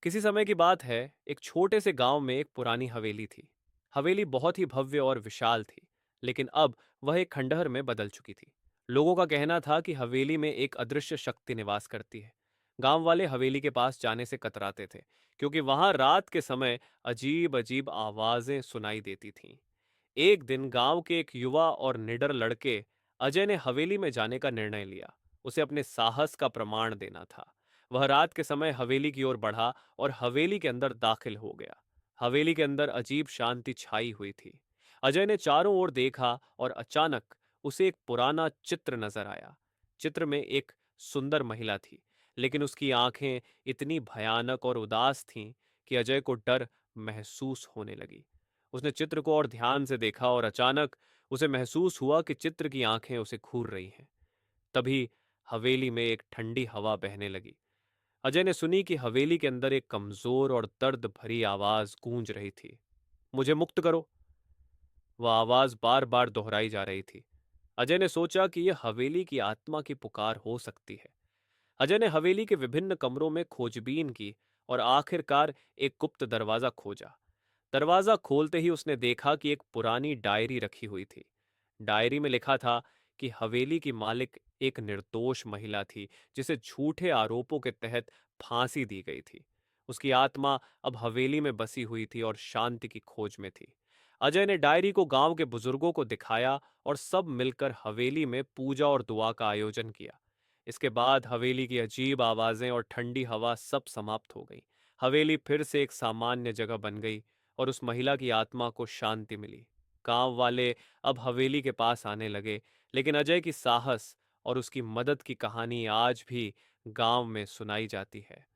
किसी समय की बात है, एक छोटे से गांव में एक पुरानी हवेली थी। हवेली बहुत ही भव्य और विशाल थी, लेकिन अब वह एक खंडहर में बदल चुकी थी। लोगों का कहना था कि हवेली में एक अदृश्य शक्ति निवास करती है। गांव वाले हवेली के पास जाने से कतराते थे, क्योंकि वहां रात के समय अजीब अजीब आवाजें सुनाई देती थीं। एक दिन गांव के एक युवा और निडर लड़के अजय ने हवेली में जाने का निर्णय लिया। उसे अपने साहस का प्रमाण देना था। वह रात के समय हवेली की ओर बढ़ा और हवेली के अंदर दाखिल हो गया। हवेली के अंदर अजीब शांति छाई हुई थी। अजय ने चारों ओर देखा और अचानक उसे एक पुराना चित्र नजर आया। चित्र में एक सुंदर महिला थी, लेकिन उसकी आंखें इतनी भयानक और उदास थीं कि अजय को डर महसूस होने लगी। उसने चित्र को और ध्यान से देखा और अचानक उसे महसूस हुआ कि चित्र की आंखें उसे घूर रही हैं। तभी हवेली में एक ठंडी हवा बहने लगी। अजय ने सुनी कि हवेली के अंदर एक कमजोर और दर्द भरी आवाज गूंज रही थी। मुझे मुक्त करो। वह आवाज बार बार दोहराई जा रही थी। अजय ने सोचा कि यह हवेली की आत्मा की पुकार हो सकती है। अजय ने हवेली के विभिन्न कमरों में खोजबीन की और आखिरकार एक गुप्त दरवाजा खोजा। दरवाजा खोलते ही उसने देखा कि एक पुरानी डायरी रखी हुई थी। डायरी में लिखा था कि हवेली की मालिक एक निर्दोष महिला थी, जिसे झूठे आरोपों के तहत फांसी दी गई थी। उसकी आत्मा अब हवेली में बसी हुई थी और शांति की खोज में थी। अजय ने डायरी को गांव के बुजुर्गों को दिखाया और सब मिलकर हवेली में पूजा और दुआ का आयोजन किया। इसके बाद हवेली की अजीब आवाजें और ठंडी हवा सब समाप्त हो गई। हवेली फिर से एक सामान्य जगह बन गई और उस महिला की आत्मा को शांति मिली। गांव वाले अब हवेली के पास आने लगे, लेकिन अजय की साहस और उसकी मदद की कहानी आज भी गांव में सुनाई जाती है।